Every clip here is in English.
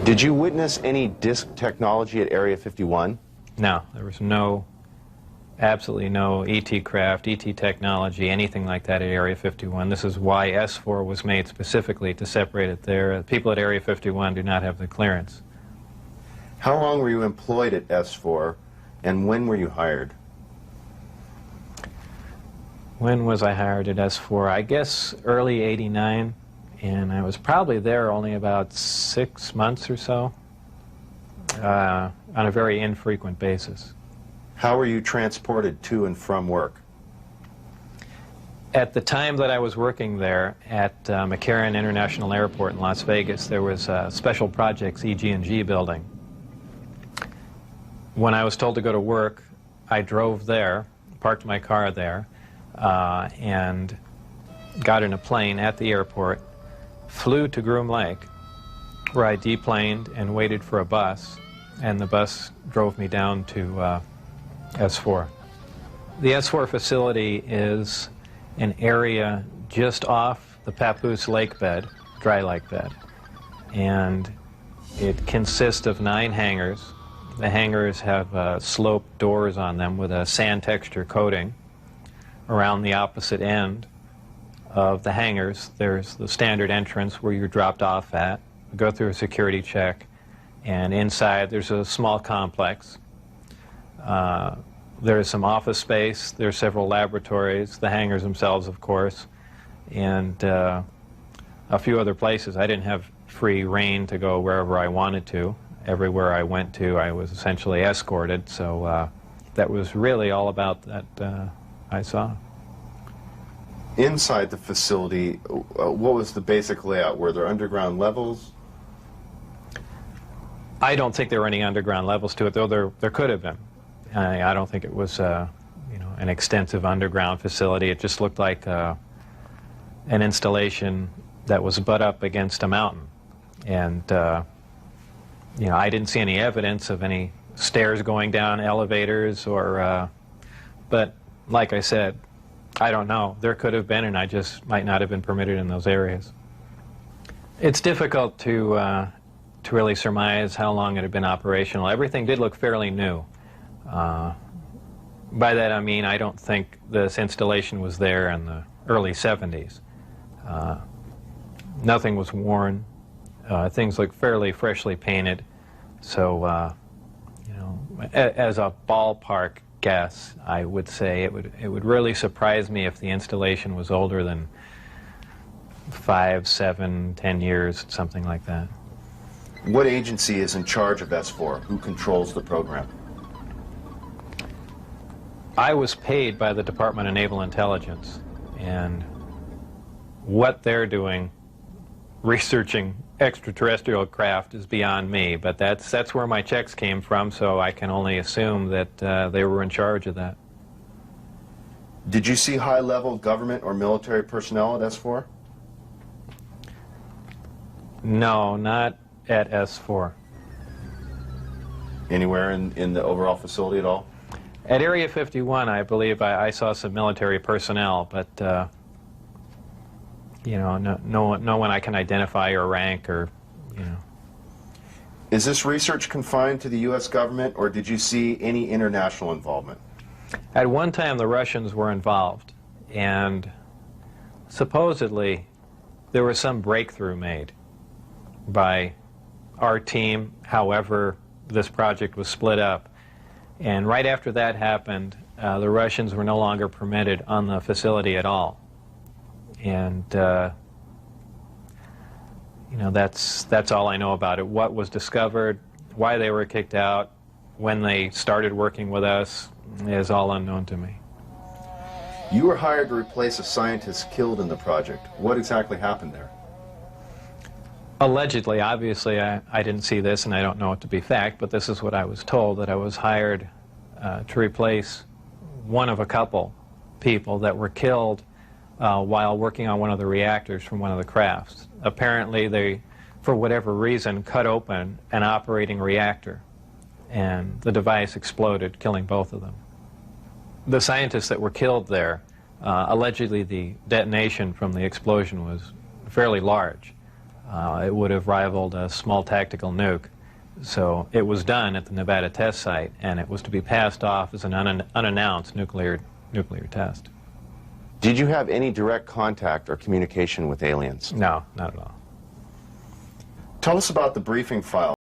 Did you witness any disk technology at Area 51? No, there was absolutely no ET craft, ET technology, anything like that at Area 51. This is why S4 was made specifically to separate it there. People at Area 51 do not have the clearance. How long were you employed at S4, and when were you hired? When was I hired at S4? I guess early '89, and I was probably there only about 6 months or so, on a very infrequent basis. How were you transported to and from work? At the time that I was working there at McCarran International Airport in Las Vegas, there was a Special Projects EG&G building. When I was told to go to work, I drove there, parked my car there, and got in a plane at the airport, flew to Groom Lake, where I deplaned and waited for a bus, and the bus drove me down to S4. The S4 facility is an area just off the Papoose lake bed, dry lake bed, and it consists of 9 hangars. The hangars have sloped doors on them with a sand texture coating. Around the opposite end of the hangars, there's the standard entrance where you're dropped off at, go through a security check, and inside there's a small complex. There's some office space, there's several laboratories, the hangars themselves, of course, and a few other places. I didn't have free rein to go wherever I wanted to. Everywhere I went to, I was essentially escorted, so that was really all about that I saw. Inside the facility, what was the basic layout? Were there underground levels? I don't think there were any underground levels to it, though there could have been. I don't think it was an extensive underground facility. It just looked like an installation that was butt up against a mountain. And I didn't see any evidence of any stairs going down, elevators, or but like I said, I don't know. There could have been, and I just might not have been permitted in those areas. It's difficult to really surmise how long it had been operational. Everything did look fairly new. By that I mean I don't think this installation was there in the early 70s. Nothing was worn. Things looked fairly freshly painted. So, as a ballpark guess, I would say it would really surprise me if the installation was older than 5, 7, 10 years, something like that. What agency is in charge of S4? Who controls the program? I was paid by the Department of Naval Intelligence, and what they're doing, researching extraterrestrial craft, is beyond me, but that's where my checks came from, so I can only assume that they were in charge of that. Did you see high-level government or military personnel at S4? No, not at S4. Anywhere in the overall facility at all? At Area 51, I believe I saw some military personnel, but no one I can identify or rank or. Is this research confined to the U.S. government, or did you see any international involvement? At one time, the Russians were involved, and supposedly there was some breakthrough made by our team. However, this project was split up. And right after that happened, the Russians were no longer permitted on the facility at all. And, that's all I know about it. What was discovered, why they were kicked out, when they started working with us, is all unknown to me. You were hired to replace a scientist killed in the project. What exactly happened there? Allegedly, obviously, I didn't see this, and I don't know it to be fact, but this is what I was told, that I was hired to replace one of a couple people that were killed while working on one of the reactors from one of the crafts. Apparently, they, for whatever reason, cut open an operating reactor, and the device exploded, killing both of them. The scientists that were killed there, allegedly the detonation from the explosion was fairly large. It would have rivaled a small tactical nuke. So it was done at the Nevada test site, and it was to be passed off as an unannounced nuclear test. Did you have any direct contact or communication with aliens? No, not at all. Tell us about the briefing file.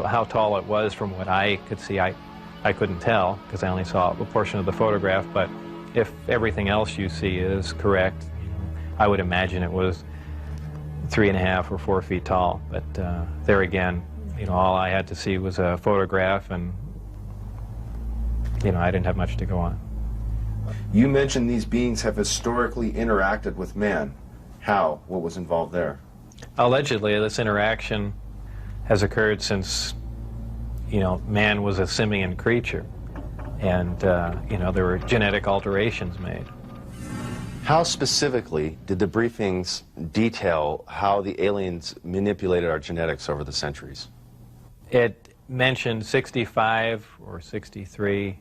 How tall it was from what I could see, I couldn't tell because I only saw a portion of the photograph, but if everything else you see is correct, I would imagine it was 3.5 or 4 feet tall. But there again, all I had to see was a photograph, and I didn't have much to go on. You mentioned these beings have historically interacted with man. How? What was involved there? Allegedly, this interaction has occurred since, man was a simian creature, and, there were genetic alterations made. How specifically did the briefings detail how the aliens manipulated our genetics over the centuries? It mentioned 65 or 63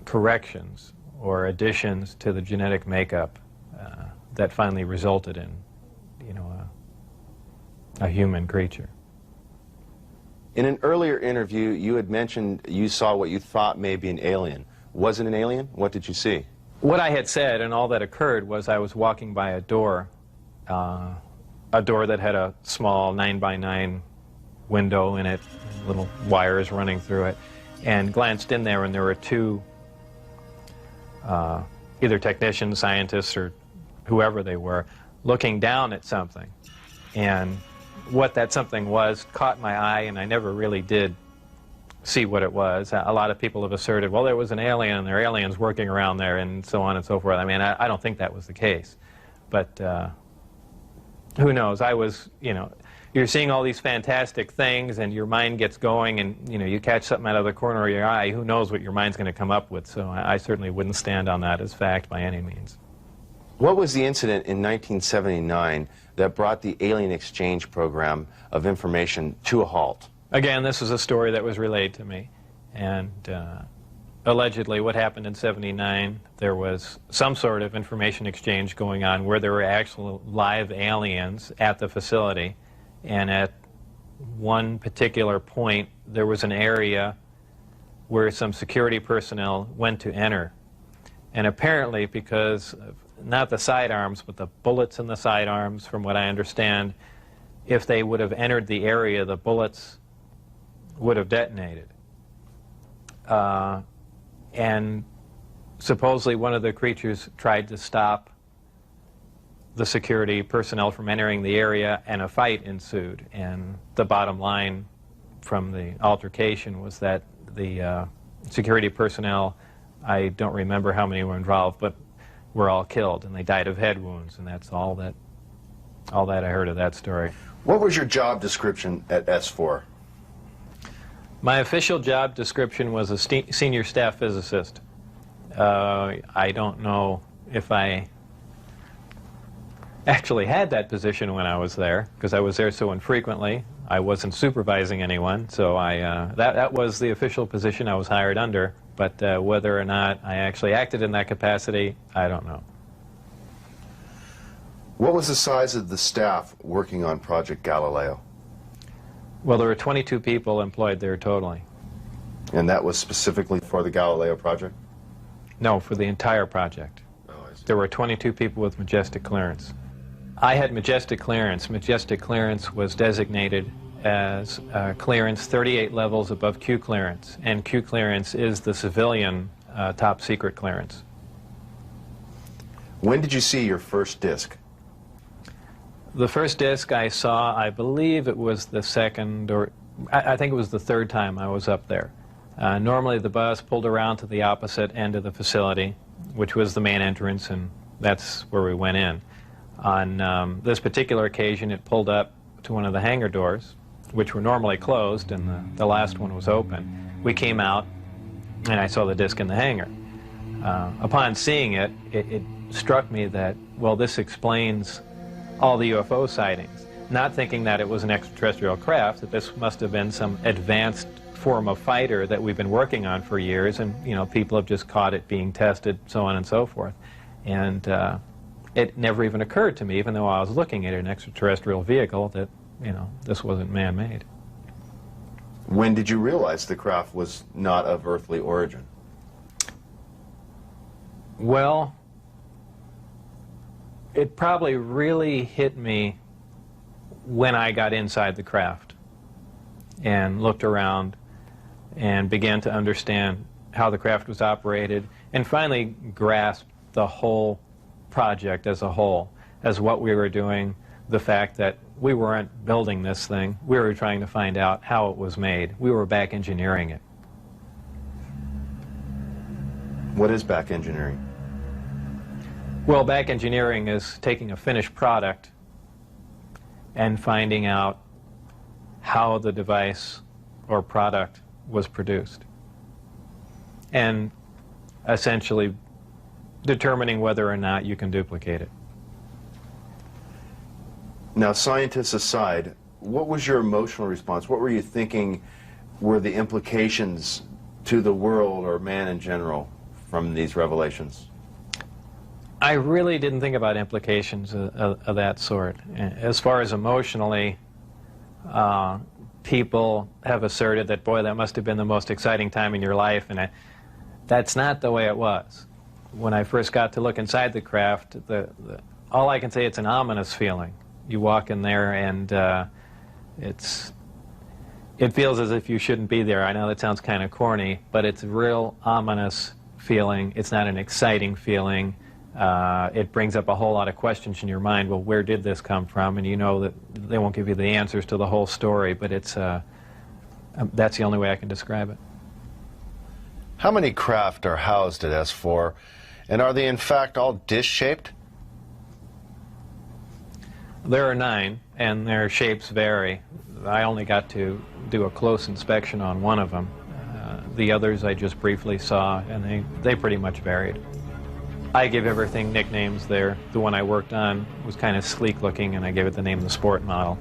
corrections or additions to the genetic makeup that finally resulted in, a human creature. In an earlier interview, you had mentioned you saw what you thought may be an alien. Was it an alien? What did you see? What I had said and all that occurred was I was walking by a door that had a small 9x9 window in it, little wires running through it, and glanced in there, and there were two either technicians, scientists, or whoever they were, looking down at something. And what that something was caught my eye, and I never really did see what it was. A lot of people have asserted, well, there was an alien, and there are aliens working around there, and so on and so forth. I mean, I don't think that was the case. But who knows? I was, you're seeing all these fantastic things, and your mind gets going, and, you catch something out of the corner of your eye. Who knows what your mind's going to come up with? So I certainly wouldn't stand on that as fact by any means. What was the incident in 1979 that brought the alien exchange program of information to a halt? Again, this is a story that was relayed to me, and allegedly what happened in '79, there was some sort of information exchange going on where there were actual live aliens at the facility, and at one particular point there was an area where some security personnel went to enter, and apparently because of not the sidearms, but the bullets in the sidearms, from what I understand, if they would have entered the area, the bullets would have detonated. And supposedly one of the creatures tried to stop the security personnel from entering the area, and a fight ensued. And the bottom line from the altercation was that the security personnel, I don't remember how many were involved, but were all killed, and they died of head wounds, and that's all that I heard of that story. What was your job description at S4? My official job description was a senior staff physicist. I don't know if I actually had that position when I was there, because I was there so infrequently. I wasn't supervising anyone, so that was the official position I was hired under, but whether or not I actually acted in that capacity, I don't know. What was the size of the staff working on Project Galileo? Well, there were 22 people employed there totally. And that was specifically for the Galileo project? No, for the entire project. Oh, I see. There were 22 people with majestic clearance. I had majestic clearance. Majestic clearance was designated as clearance 38 levels above Q clearance, and Q clearance is the civilian top secret clearance. When did you see your first disc? The first disc I saw, I believe it was the second, or I think it was the third time I was up there. Normally the bus pulled around to the opposite end of the facility, which was the main entrance, and that's where we went in. On this particular occasion, it pulled up to one of the hangar doors, which were normally closed, and the last one was open. We came out, and I saw the disc in the hangar. Upon seeing it, it struck me that, well, this explains all the UFO sightings, not thinking that it was an extraterrestrial craft, that this must have been some advanced form of fighter that we've been working on for years, and people have just caught it being tested, so on and so forth. And it never even occurred to me, even though I was looking at an extraterrestrial vehicle, that this wasn't man-made. When did you realize the craft was not of earthly origin? Well, it probably really hit me when I got inside the craft and looked around and began to understand how the craft was operated, and finally grasped the whole project as a whole, as what we were doing, the fact that we weren't building this thing, we were trying to find out how it was made. We were back engineering it. What is back engineering? Well, back engineering is taking a finished product and finding out how the device or product was produced, and essentially determining whether or not you can duplicate it. Now, scientists aside, what was your emotional response? What were you thinking were the implications to the world or man in general from these revelations? I really didn't think about implications of that sort. As far as emotionally, people have asserted that, boy, that must have been the most exciting time in your life, and that's not the way it was. When I first got to look inside the craft, all I can say, it's an ominous feeling. You walk in there and it feels as if you shouldn't be there. I know that sounds kind of corny, but it's a real ominous feeling. It's not an exciting feeling. It brings up a whole lot of questions in your mind. Well, where did this come from? And you know that they won't give you the answers to the whole story, but it's that's the only way I can describe it. How many craft are housed at S4, and are they in fact all dish-shaped? There are 9, and their shapes vary. I only got to do a close inspection on one of them. The others I just briefly saw, and they pretty much varied. I give everything nicknames there. The one I worked on was kind of sleek looking, and I gave it the name of the sport model.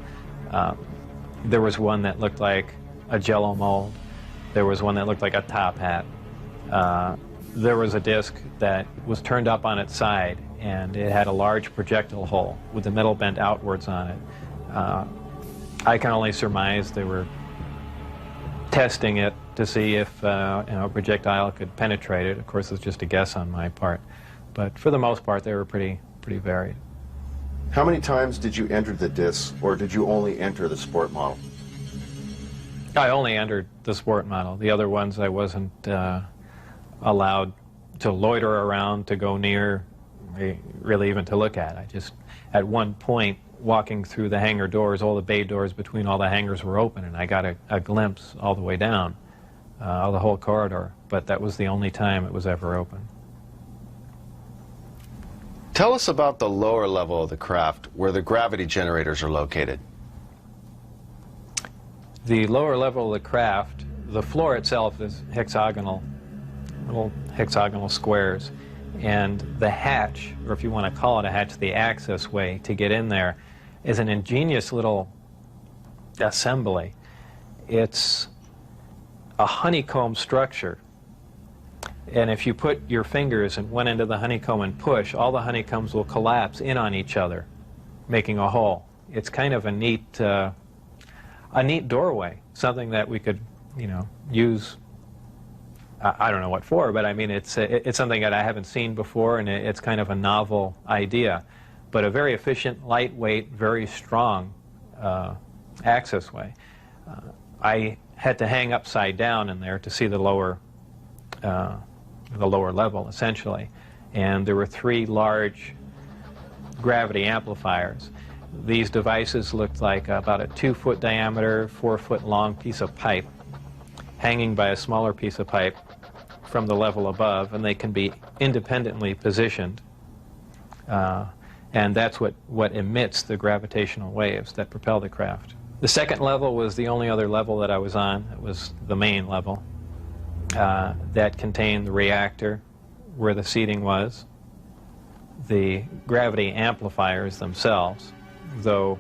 There was one that looked like a Jell-O mold. There was one that looked like a top hat. There was a disc that was turned up on its side, and it had a large projectile hole with the middle bent outwards on it. I can only surmise they were testing it to see if a projectile could penetrate it. Of course, it's just a guess on my part. But for the most part, they were pretty varied. How many times did you enter the disc, or did you only enter the sport model? I only entered the sport model. The other ones I wasn't allowed to loiter around, to go near, really even to look at. I just, at one point, walking through the hangar doors, all the bay doors between all the hangars were open, and I got a glimpse all the way down, of the whole corridor. But that was the only time it was ever open. Tell us about the lower level of the craft, where the gravity generators are located. The lower level of the craft, the floor itself is hexagonal, little hexagonal squares, and the hatch, or if you want to call it a hatch, the access way to get in there, is an ingenious little assembly. It's a honeycomb structure. And if you put your fingers in one end of the honeycomb and push, all the honeycombs will collapse in on each other, making a hole. It's kind of a neat doorway, something that we could, you know, use. I don't know what for, but I mean, it's something that I haven't seen before, and it's kind of a novel idea, but a very efficient, lightweight, very strong access way. I had to hang upside down in there to see the lower level, essentially, and there were 3 large gravity amplifiers. These devices looked like about a 2-foot diameter, 4-foot long piece of pipe hanging by a smaller piece of pipe from the level above, and they can be independently positioned. And that's what emits the gravitational waves that propel the craft. The second level was the only other level that I was on. It was the main level that contained the reactor, where the seating was, the gravity amplifiers themselves, though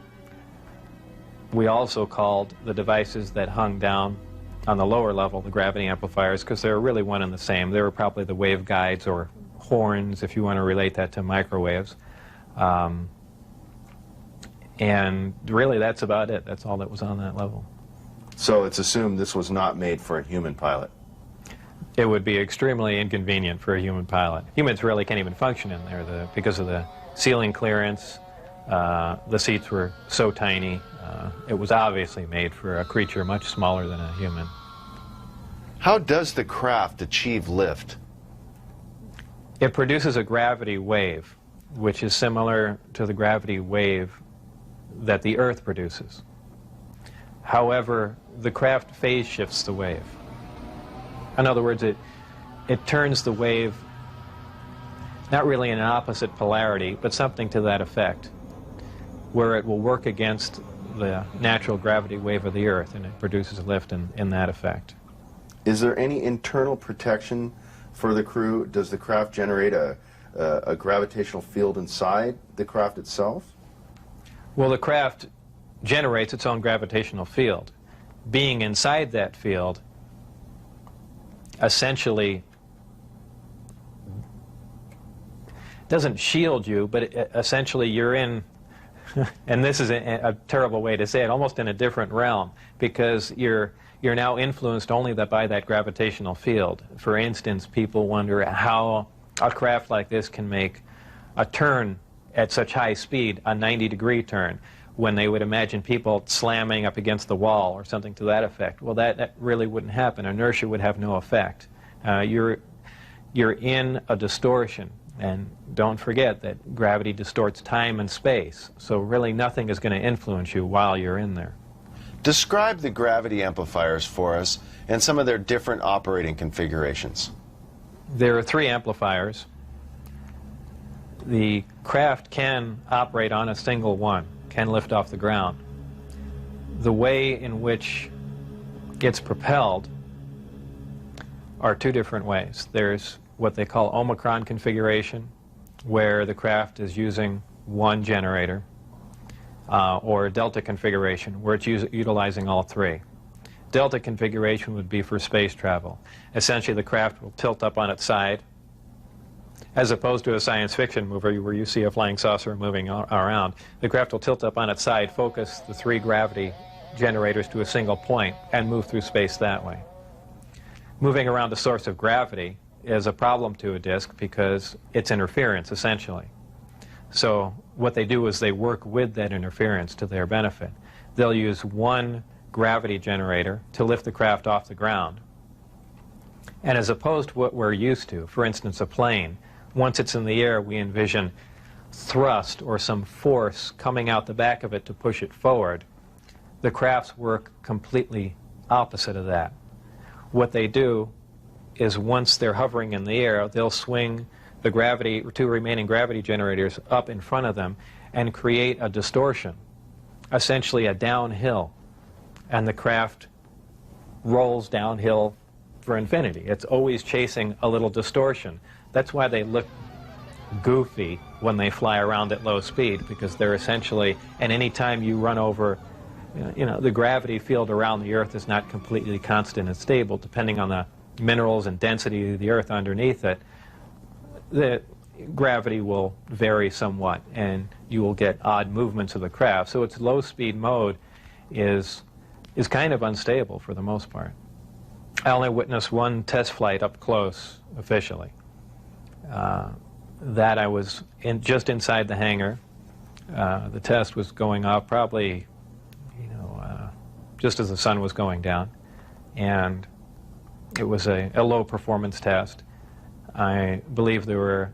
we also called the devices that hung down on the lower level the gravity amplifiers, because they were really one and the same. They were probably the wave guides or horns, if you want to relate that to microwaves. And really, that's about it. That's all that was on that level. So it's assumed this was not made for a human pilot. It would be extremely inconvenient for a human pilot. Humans really can't even function in there because of the ceiling clearance. The seats were so tiny. It was obviously made for a creature much smaller than a human. How does the craft achieve lift? It produces a gravity wave, which is similar to the gravity wave that the Earth produces. However, the craft phase shifts the wave. In other words, it turns the wave not really in an opposite polarity, but something to that effect, where it will work against the natural gravity wave of the Earth, and it produces a lift in that effect. Is there any internal protection for the crew? Does the craft generate a gravitational field inside the craft itself? Well, the craft generates its own gravitational field. Being inside that field essentially doesn't shield you, but essentially you're in, and this is a terrible way to say it, almost in a different realm, because you're now influenced only by that gravitational field. For instance, people wonder how a craft like this can make a turn at such high speed, a 90-degree turn, when they would imagine people slamming up against the wall or something to that effect. Well, that really wouldn't happen. Inertia would have no effect. You're in a distortion, and don't forget that gravity distorts time and space, so really nothing is going to influence you while you're in there. Describe the gravity amplifiers for us and some of their different operating configurations. There are 3 amplifiers. The craft can operate on a single one, can lift off the ground. The way in which it's propelled are 2 different ways. There's what they call Omicron configuration, where the craft is using one generator, or Delta configuration, where it's utilizing all 3. Delta configuration would be for space travel. Essentially, the craft will tilt up on its side, as opposed to a science fiction movie where you see a flying saucer moving around. The craft will tilt up on its side, focus the 3 gravity generators to a single point, and move through space that way. Moving around the source of gravity is a problem to a disk because it's interference, essentially. So what they do is they work with that interference to their benefit. They'll use one gravity generator to lift the craft off the ground. And as opposed to what we're used to, for instance, a plane, once it's in the air, we envision thrust or some force coming out the back of it to push it forward. The crafts work completely opposite of that. What they do is once they're hovering in the air, they'll swing the 2 remaining gravity generators up in front of them and create a distortion, essentially a downhill, and the craft rolls downhill for infinity. It's always chasing a little distortion. That's why they look goofy when they fly around at low speed, because they're essentially, and any time you run over the gravity field around the Earth is not completely constant and stable, depending on the minerals and density of the Earth underneath it. The gravity will vary somewhat, and you will get odd movements of the craft. So its low-speed mode is kind of unstable for the most part. I only witnessed one test flight up close, officially. That I was just inside the hangar. The test was going off probably, just as the sun was going down, and it was a low-performance test. I believe there were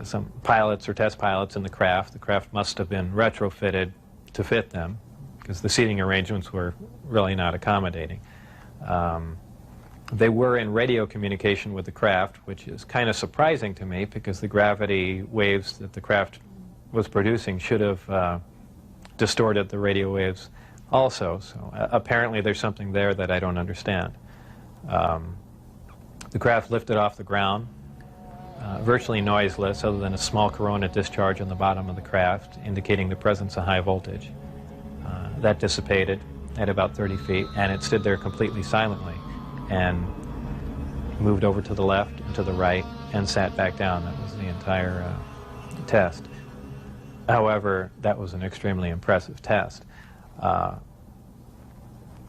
some pilots or test pilots in the craft. The craft must have been retrofitted to fit them, because the seating arrangements were really not accommodating. They were in radio communication with the craft, which is kind of surprising to me, because the gravity waves that the craft was producing should have distorted the radio waves also. So apparently there's something there that I don't understand. The craft lifted off the ground, virtually noiseless, other than a small corona discharge on the bottom of the craft, indicating the presence of high voltage. That dissipated at about 30 feet, and it stood there completely silently, and moved over to the left and to the right, and sat back down. That was the entire test. However, that was an extremely impressive test.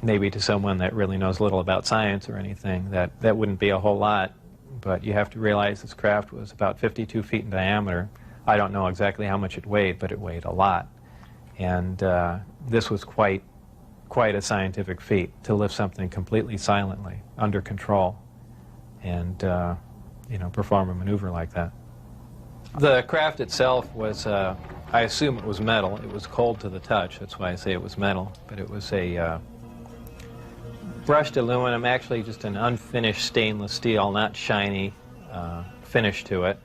Maybe to someone that really knows little about science or anything, that wouldn't be a whole lot, but you have to realize this craft was about 52 feet in diameter. I don't know exactly how much it weighed, but it weighed a lot. And this was quite a scientific feat, to lift something completely silently, under control, and perform a maneuver like that. The craft itself was, I assume it was metal. It was cold to the touch, that's why I say it was metal, but it was a brushed aluminum, actually just an unfinished stainless steel, not shiny, finish to it.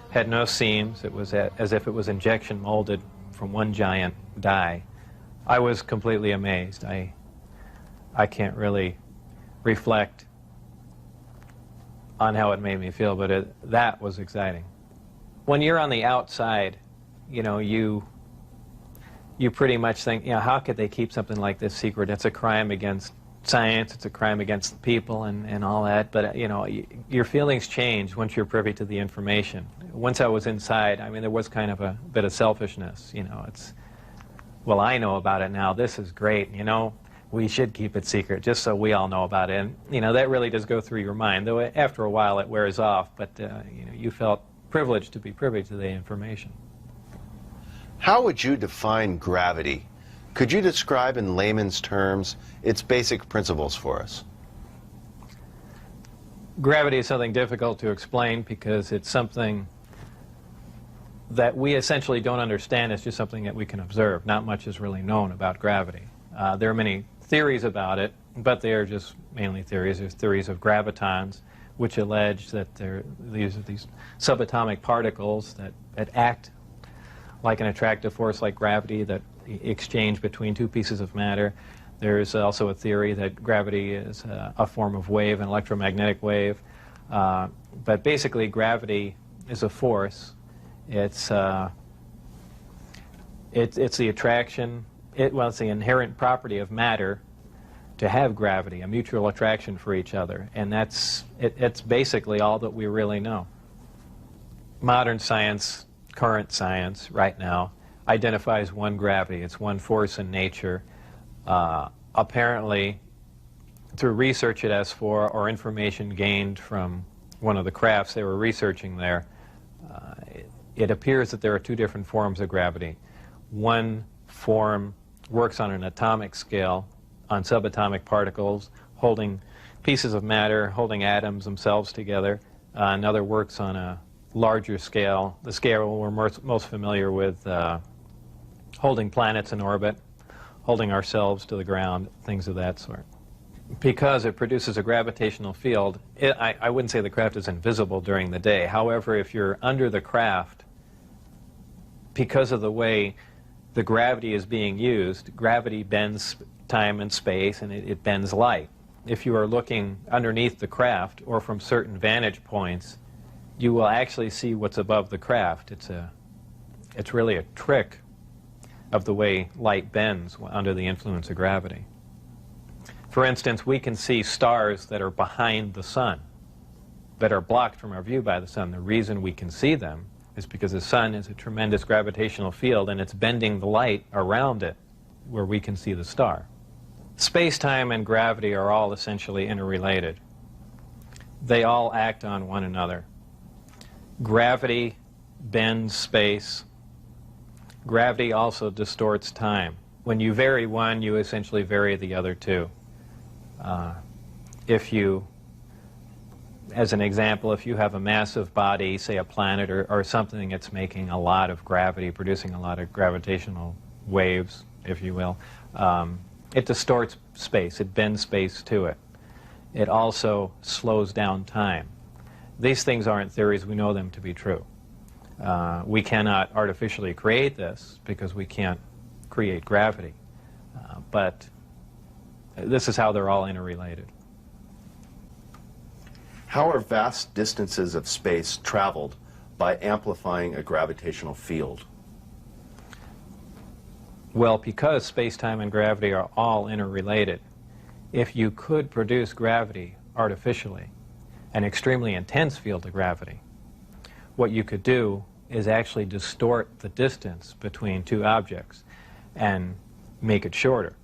Had no seams. It was as if it was injection molded from one giant die. I was completely amazed. I can't really reflect on how it made me feel, but that was exciting. When you're on the outside, you pretty much think, how could they keep something like this secret? It's a crime against science, it's a crime against the people and all that, but your feelings change once you're privy to the information. Once I was inside, there was kind of a bit of selfishness, it's, well, I know about it now, this is great, we should keep it secret just so we all know about it, and that really does go through your mind, though after a while it wears off, but you felt privileged to be privy to the information. How would you define gravity? Could you describe in layman's terms its basic principles for us? Gravity is something difficult to explain because it's something that we essentially don't understand. It's just something that we can observe. Not much is really known about gravity. There are many theories about it, but they are just mainly theories. There's theories of gravitons, which allege that these subatomic particles that act like an attractive force like gravity, that exchange between two pieces of matter. There's also a theory that gravity is a form of wave, an electromagnetic wave. But basically, gravity is a force. It's the attraction. It's the inherent property of matter to have gravity, a mutual attraction for each other, and it's basically all that we really know. Modern science, current science, right now, identifies one gravity. It's one force in nature. Apparently, through research at S4 or information gained from one of the crafts they were researching there, it appears that there are two different forms of gravity. One form works on an atomic scale, on subatomic particles, holding pieces of matter, holding atoms themselves together. Another works on a larger scale, the scale we're most familiar with, holding planets in orbit, holding ourselves to the ground, things of that sort. Because it produces a gravitational field, I wouldn't say the craft is invisible during the day. However, if you're under the craft, because of the way the gravity is being used, gravity bends time and space, and it bends light. If you are looking underneath the craft or from certain vantage points, you will actually see what's above the craft. It's really a trick of the way light bends under the influence of gravity. For instance, we can see stars that are behind the sun, that are blocked from our view by the sun. The reason we can see them is because the sun is a tremendous gravitational field and it's bending the light around it where we can see the star. Space-time and gravity are all essentially interrelated. They all act on one another. Gravity bends space. Gravity also distorts time. When you vary one, you essentially vary the other two. As an example, if you have a massive body, say a planet or something that's making a lot of gravity, producing a lot of gravitational waves, if you will, it distorts space. It bends space to it. It also slows down time. These things aren't theories. We know them to be true. We cannot artificially create this because we can't create gravity. But this is how they're all interrelated. How are vast distances of space traveled by amplifying a gravitational field? Well, because space-time and gravity are all interrelated, if you could produce gravity artificially, an extremely intense field of gravity, what you could do is actually distort the distance between two objects and make it shorter.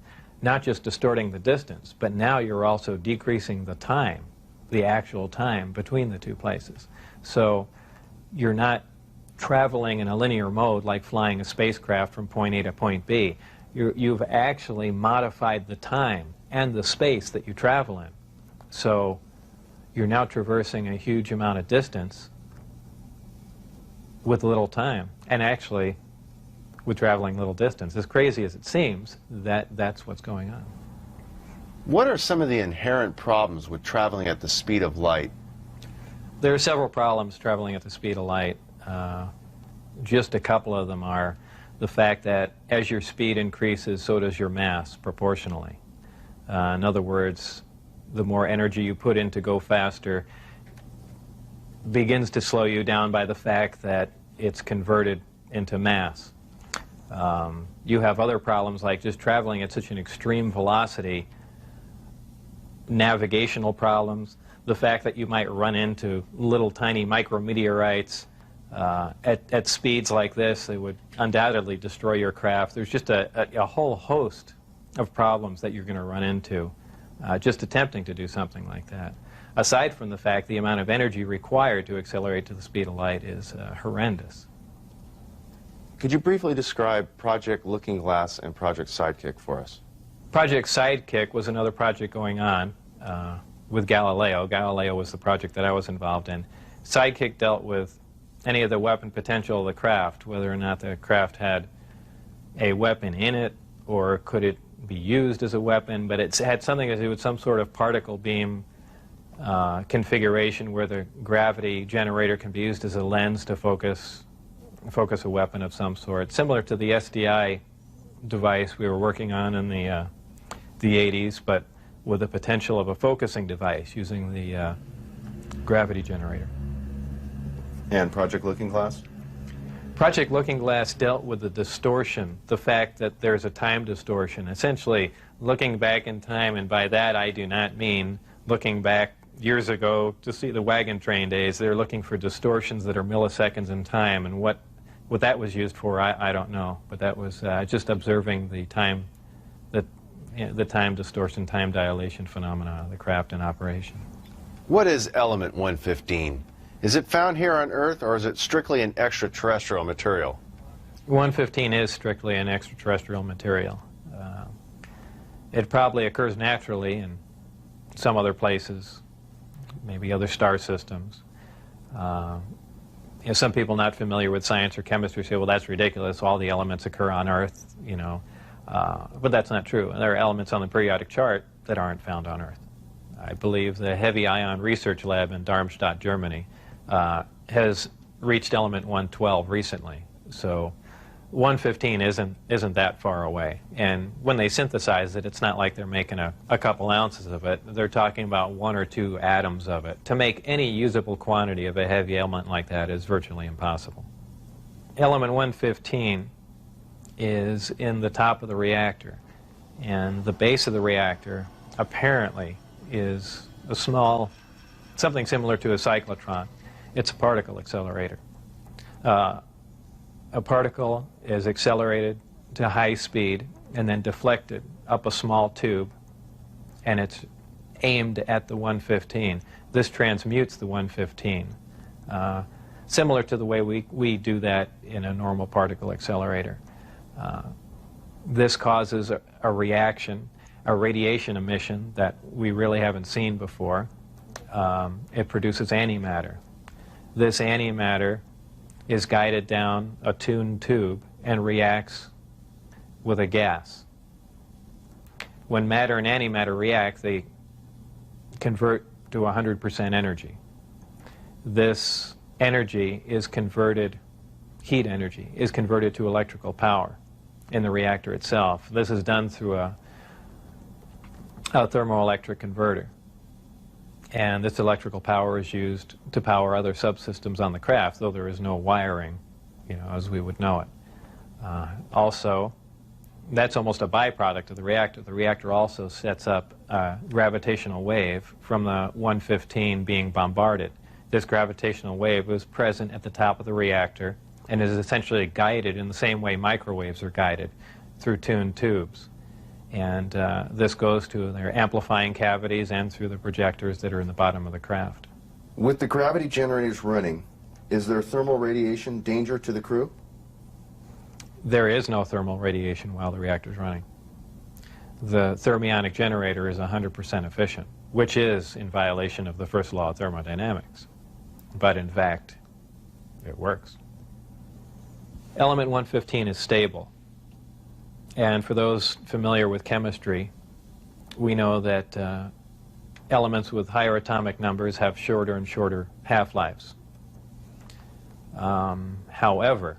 Not just distorting the distance, but now you're also decreasing the time, the actual time between the two places. So you're not traveling in a linear mode like flying a spacecraft from point A to point B. You've actually modified the time and the space that you travel in. So you're now traversing a huge amount of distance with little time, and actually with traveling little distance. As crazy as it seems, that's what's going on. What are some of the inherent problems with traveling at the speed of light? There are several problems traveling at the speed of light. Just a couple of them are the fact that as your speed increases, so does your mass proportionally. In other words, the more energy you put in to go faster begins to slow you down by the fact that it's converted into mass. You have other problems like just traveling at such an extreme velocity, navigational problems, the fact that you might run into little tiny micrometeorites at speeds like this. They would undoubtedly destroy your craft. There's just a whole host of problems that you're going to run into just attempting to do something like that. Aside from the fact the amount of energy required to accelerate to the speed of light is horrendous. Could you briefly describe Project Looking Glass and Project Sidekick for us? Project Sidekick was another project going on with Galileo. Galileo was the project that I was involved in. Sidekick dealt with any of the weapon potential of the craft, whether or not the craft had a weapon in it or could it be used as a weapon, but it had something to do with some sort of particle beam configuration where the gravity generator can be used as a lens to focus a weapon of some sort, similar to the SDI device we were working on in the 80s, but with the potential of a focusing device using the gravity generator. And Project Looking Glass? Project Looking Glass dealt with the distortion, the fact that there's a time distortion, essentially looking back in time, and by that I do not mean looking back years ago to see the wagon train days. They're looking for distortions that are milliseconds in time, and what that was used for, I don't know, but that was just observing the time, the time distortion, time dilation phenomena of the craft in operation. What is element 115? Is it found here on Earth, or is it strictly an extraterrestrial material? 115 is strictly an extraterrestrial material. It probably occurs naturally in some other places, maybe other star systems. Some people not familiar with science or chemistry say, well, that's ridiculous, all the elements occur on Earth, but that's not true. There are elements on the periodic chart that aren't found on Earth. I believe the Heavy Ion Research Lab in Darmstadt, Germany, has reached element 112 recently. So 115 isn't that far away. And when they synthesize it, it's not like they're making a couple ounces of it. They're talking about 1 or 2 atoms of it. To make any usable quantity of a heavy element like that is virtually impossible. Element 115 is in the top of the reactor. And the base of the reactor apparently is a small, something similar to a cyclotron. It's a particle accelerator. A particle is accelerated to high speed and then deflected up a small tube, and it's aimed at the 115. This transmutes the 115, similar to the way we do that in a normal particle accelerator. This causes a reaction, a radiation emission that we really haven't seen before. It produces antimatter. This antimatter is guided down a tuned tube and reacts with a gas. When matter and antimatter react, they convert to 100% energy. This energy is converted, heat energy, is converted to electrical power in the reactor itself. This is done through a thermoelectric converter. And this electrical power is used to power other subsystems on the craft, though there is no wiring, as we would know it. Also, that's almost a byproduct of the reactor. The reactor also sets up a gravitational wave from the 115 being bombarded. This gravitational wave was present at the top of the reactor and is essentially guided in the same way microwaves are guided, through tuned tubes. And this goes to their amplifying cavities and through the projectors that are in the bottom of the craft. With the gravity generators running, is there thermal radiation danger to the crew? There is no thermal radiation while the reactor is running. The thermionic generator is 100% efficient, which is in violation of the first law of thermodynamics. But in fact, it works. Element 115 is stable. And for those familiar with chemistry, we know that elements with higher atomic numbers have shorter and shorter half-lives. However,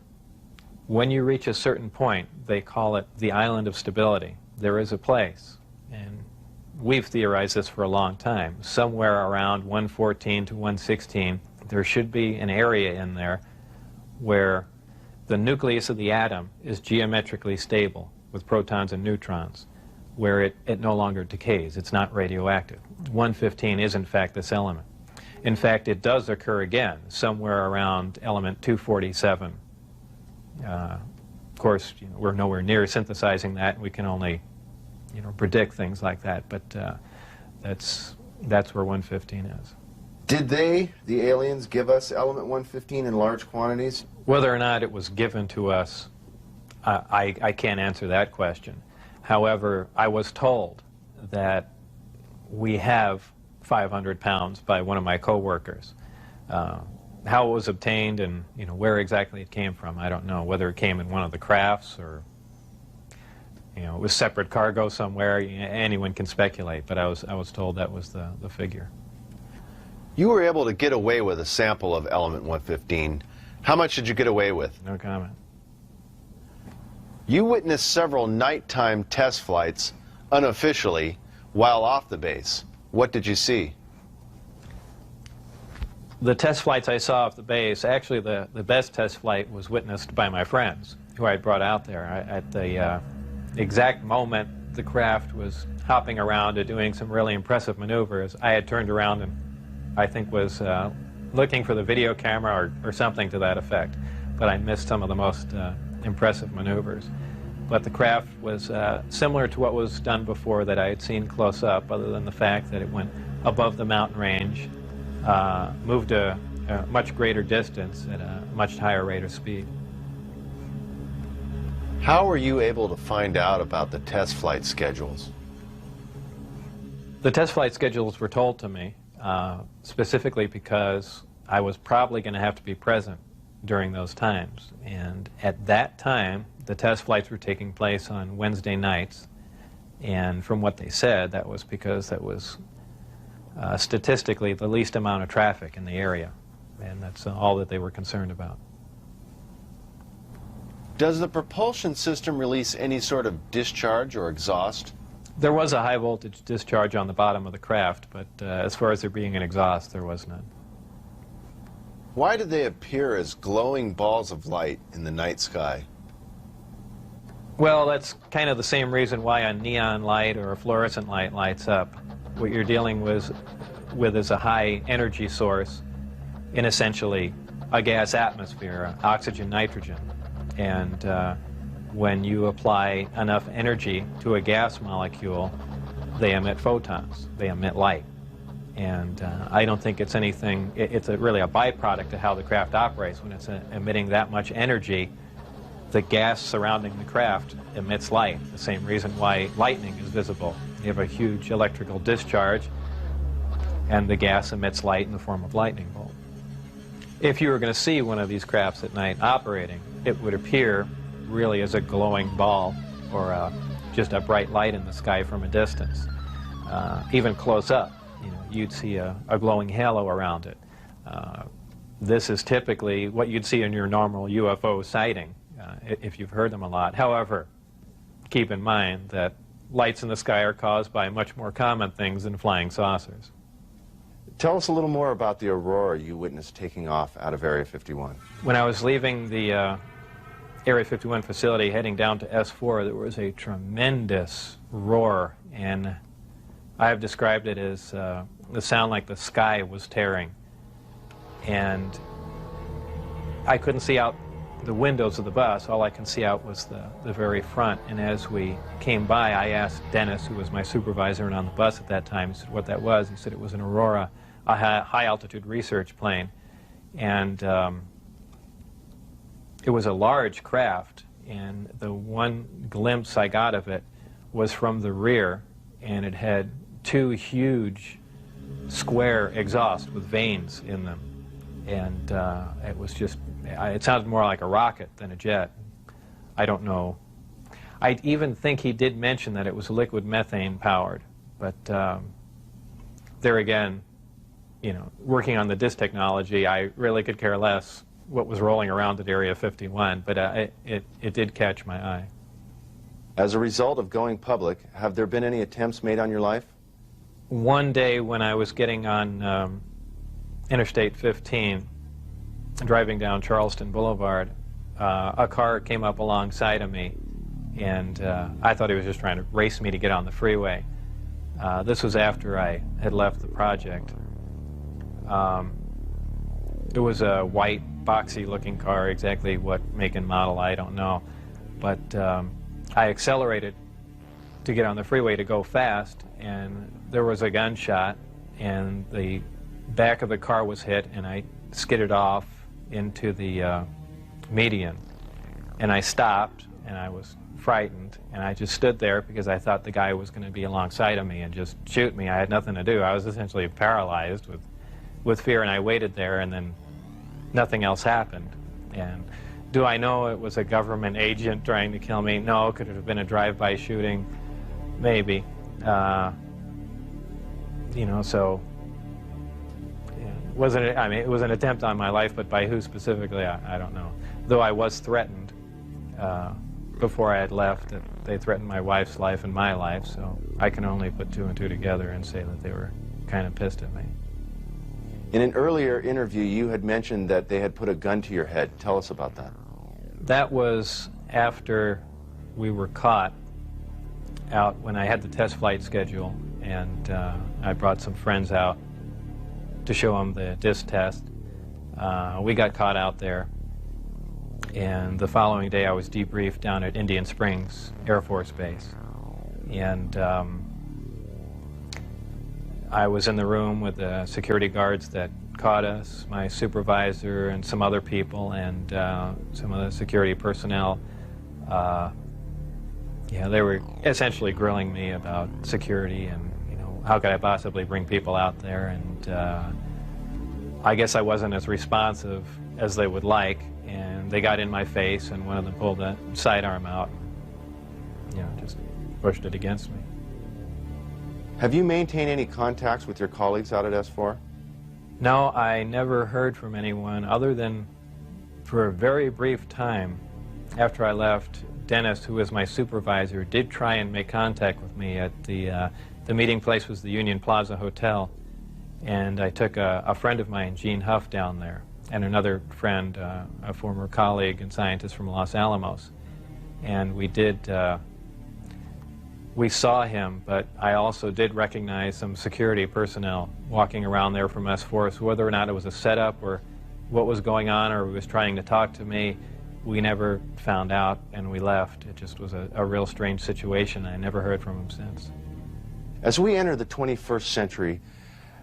when you reach a certain point, they call it the island of stability. There is a place, and we've theorized this for a long time, somewhere around 114 to 116, there should be an area in there where the nucleus of the atom is geometrically stable with protons and neutrons, where it no longer decays. It's not radioactive. 115 is, in fact, this element. In fact, it does occur again somewhere around element 247. Of course, we're nowhere near synthesizing that. We can only, predict things like that. But that's where 115 is. Did they, the aliens, give us element 115 in large quantities? Whether or not it was given to us, I can't answer that question. However, I was told that we have 500 pounds by one of my co-workers. How it was obtained and where exactly it came from, I don't know. Whether it came in one of the crafts or it was separate cargo somewhere, anyone can speculate. But I was told that was the figure. You were able to get away with a sample of element 115. How much did you get away with? No comment. You witnessed several nighttime test flights unofficially while off the base. What did you see? The test flights I saw off the base, actually the best test flight was witnessed by my friends who I had brought out there. At the exact moment the craft was hopping around and doing some really impressive maneuvers, I had turned around and I think was looking for the video camera or something to that effect. But I missed some of the most impressive maneuvers. But the craft was similar to what was done before that I had seen close up, other than the fact that it went above the mountain range, moved a much greater distance at a much higher rate of speed. How were you able to find out about the test flight schedules? The test flight schedules were told to me specifically because I was probably going to have to be present during those times. And at that time, the test flights were taking place on Wednesday nights. And from what they said, that was because that was statistically the least amount of traffic in the area. And that's all that they were concerned about. Does the propulsion system release any sort of discharge or exhaust? There was a high voltage discharge on the bottom of the craft, but as far as there being an exhaust, there was none. Why do they appear as glowing balls of light in the night sky? Well, that's kind of the same reason why a neon light or a fluorescent light lights up. What you're dealing with is a high energy source in essentially a gas atmosphere, oxygen, nitrogen. And when you apply enough energy to a gas molecule, they emit photons, they emit light. And I don't think it's anything, it's really a byproduct of how the craft operates. When it's emitting that much energy, the gas surrounding the craft emits light, the same reason why lightning is visible. You have a huge electrical discharge, and the gas emits light in the form of lightning bolt. If you were going to see one of these crafts at night operating, it would appear really as a glowing ball or just a bright light in the sky from a distance. Even close up, you'd see a glowing halo around it. This is typically what you'd see in your normal UFO sighting, if you've heard them a lot. However, keep in mind that lights in the sky are caused by much more common things than flying saucers. Tell us a little more about the aurora you witnessed taking off out of Area 51. When I was leaving the Area 51 facility heading down to S4, there was a tremendous roar, and I have described it as the sound like the sky was tearing. And I couldn't see out the windows of the bus. All I can see out was the very front. And as we came by, I asked Dennis, who was my supervisor and on the bus at that time, he said what that was. He said it was an Aurora, a high-altitude research plane. And it was a large craft, and the one glimpse I got of it was from the rear, and it had two huge square exhausts with vanes in them. And it was just, it sounded more like a rocket than a jet. I don't know. I even think he did mention that it was liquid methane powered, but there again, working on the disk technology, I really could care less what was rolling around at Area 51, but it did catch my eye. As a result of going public, have there been any attempts made on your life? One day when I was getting on Interstate 15, driving down Charleston Boulevard, a car came up alongside of me, and I thought he was just trying to race me to get on the freeway. This was after I had left the project. It was a white, boxy-looking car. Exactly what make and model, I don't know. But I accelerated to get on the freeway to go fast, and there was a gunshot, and the back of the car was hit, and I skidded off into the median. And I stopped, and I was frightened, and I just stood there because I thought the guy was going to be alongside of me and just shoot me. I had nothing to do. I was essentially paralyzed with fear, and I waited there, and then nothing else happened. And do I know it was a government agent trying to kill me? No. Could it have been a drive-by shooting? Maybe. So it wasn't. It was an attempt on my life, but by who specifically, I don't know. Though I was threatened before I had left. That they threatened my wife's life and my life, so I can only put two and two together and say that they were kind of pissed at me. In an earlier interview, you had mentioned that they had put a gun to your head. Tell us about that. That was after we were caught out when I had the test flight schedule, and I brought some friends out to show them the disc test. We got caught out there, and the following day I was debriefed down at Indian Springs Air Force Base. And I was in the room with the security guards that caught us, my supervisor and some other people, and some of the security personnel. They were essentially grilling me about security and, how could I possibly bring people out there, and I guess I wasn't as responsive as they would like, and they got in my face, and one of them pulled the sidearm out and, just pushed it against me. Have you maintained any contacts with your colleagues out at S4? No, I never heard from anyone other than for a very brief time after I left. Dennis, who was my supervisor, did try and make contact with me at the meeting place was the Union Plaza Hotel, and I took a friend of mine, Gene Huff, down there, and another friend, a former colleague and scientist from Los Alamos. and we saw him, but I also did recognize some security personnel walking around there from S4. Whether or not it was a setup or what was going on or he was trying to talk to me, we never found out, and we left. It just was a real strange situation. I never heard from him since. As we enter the 21st century,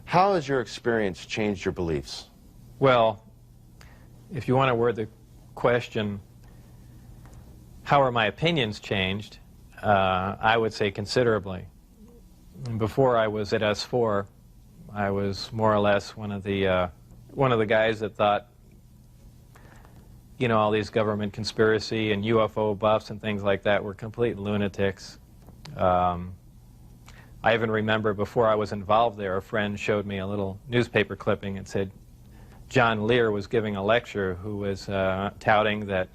how has your experience changed your beliefs? Well, if you want to word the question, how are my opinions changed? I would say considerably. Before I was at S4, I was more or less one of the guys that thought, you know, all these government conspiracy and UFO buffs and things like that were complete lunatics. I even remember before I was involved there, a friend showed me a little newspaper clipping. It said John Lear was giving a lecture who was touting that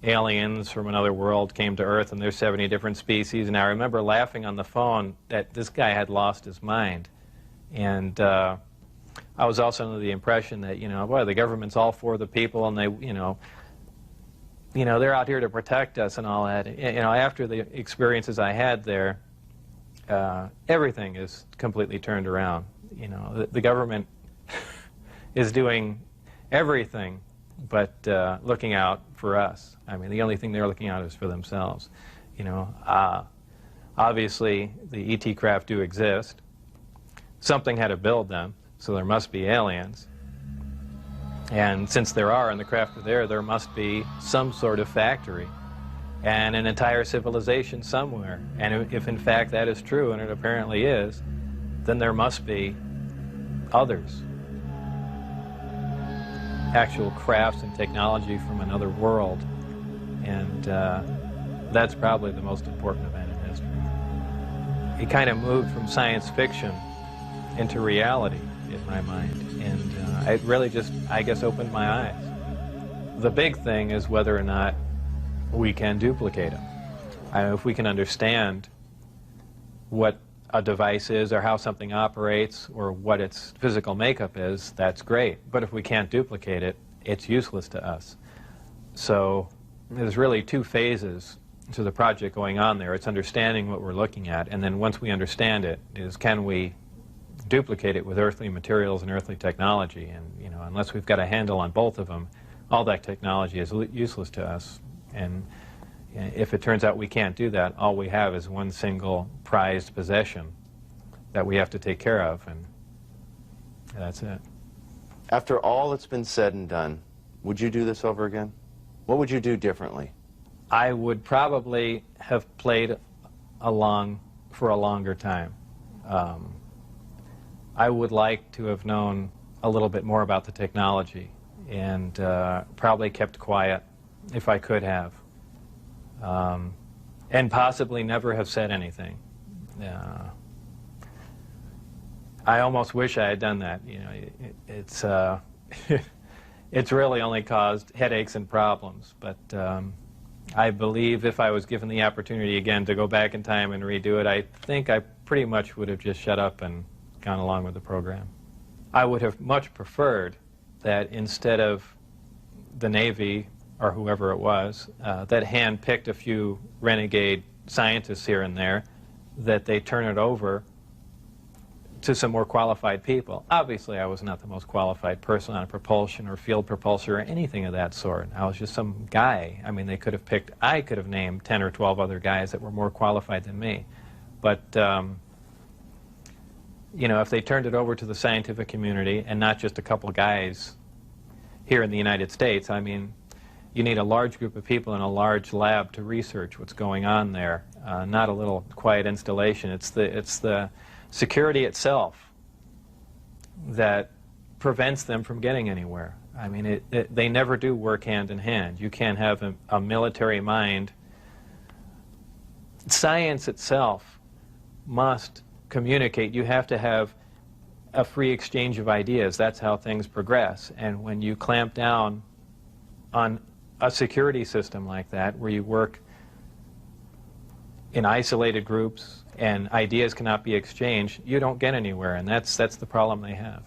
aliens from another world came to Earth and there's 70 different species. And I remember laughing on the phone that this guy had lost his mind. And I was also under the impression that, you know, boy, the government's all for the people and they, you know, they're out here to protect us and all that. You know, after the experiences I had there, everything is completely turned around. You know, the government is doing everything but looking out for us. I mean, the only thing they're looking out is for themselves. You know, obviously the ET craft do exist. Something had to build them, so there must be aliens. And since there are, and the craft are there must be some sort of factory and an entire civilization somewhere. And if in fact that is true, and it apparently is, then there must be others. Actual crafts and technology from another world. And that's probably the most important event in history. It kind of moved from science fiction into reality in my mind. And it really just, I guess, opened my eyes. The big thing is whether or not we can duplicate them. If we can understand what a device is or how something operates or what its physical makeup is, that's great. But if we can't duplicate it, it's useless to us. So there's really two phases to the project going on there. It's understanding what we're looking at, and then once we understand it, is can we duplicate it with earthly materials and earthly technology. And, you know, unless we've got a handle on both of them, all that technology is useless to us. And if it turns out we can't do that, all we have is one single prized possession that we have to take care of, and that's it. After all that's been said and done, would you do this over again? What would you do differently? I would probably have played along for a longer time. I would like to have known a little bit more about the technology and probably kept quiet if I could have. And possibly never have said anything. I almost wish I had done that. You know, it's really only caused headaches and problems. But I believe if I was given the opportunity again to go back in time and redo it, I think I pretty much would have just shut up and gone along with the program. I would have much preferred that instead of the Navy or whoever it was, that hand-picked a few renegade scientists here and there, that they turn it over to some more qualified people. Obviously, I was not the most qualified person on propulsion or field propulsor or anything of that sort. I was just some guy. I mean, they could have picked, I could have named 10 or 12 other guys that were more qualified than me. But, you know, if they turned it over to the scientific community and not just a couple guys here in the United States, I mean, you need a large group of people in a large lab to research what's going on there, not a little quiet installation. It's the security itself that prevents them from getting anywhere. I mean, they never do work hand in hand. You can't have a military mind. Science itself must communicate. You have to have a free exchange of ideas. That's how things progress. And when you clamp down on a security system like that, where you work in isolated groups and ideas cannot be exchanged, you don't get anywhere, and that's the problem they have.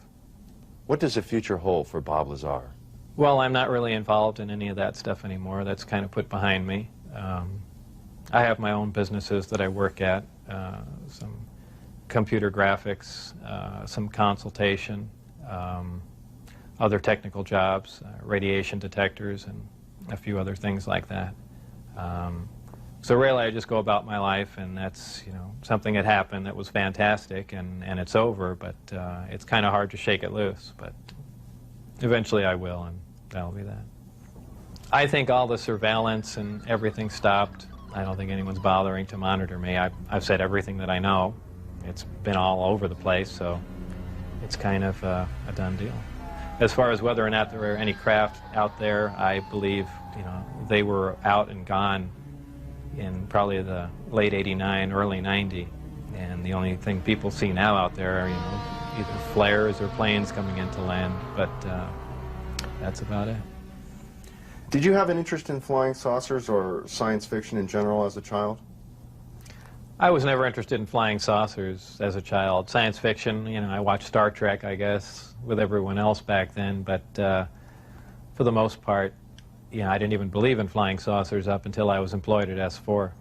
What does the future hold for Bob Lazar? Well, I'm not really involved in any of that stuff anymore. That's kind of put behind me. I have my own businesses that I work at, some computer graphics, some consultation, other technical jobs, radiation detectors, and a few other things like that. So really I just go about my life, and that's, you know, something that happened that was fantastic, and it's over, but it's kind of hard to shake it loose, but eventually I will, and that'll be that. I think all the surveillance and everything stopped. I don't think anyone's bothering to monitor me. I've said everything that I know. It's been all over the place, so it's kind of a done deal. As far as whether or not there are any craft out there, I believe, you know, they were out and gone in probably the late '89, early '90, and the only thing people see now out there are, you know, either flares or planes coming into land, but that's about it. Did you have an interest in flying saucers or science fiction in general as a child? I was never interested in flying saucers as a child. Science fiction, you know, I watched Star Trek, I guess, with everyone else back then, but for the most part, you know, I didn't even believe in flying saucers up until I was employed at S4.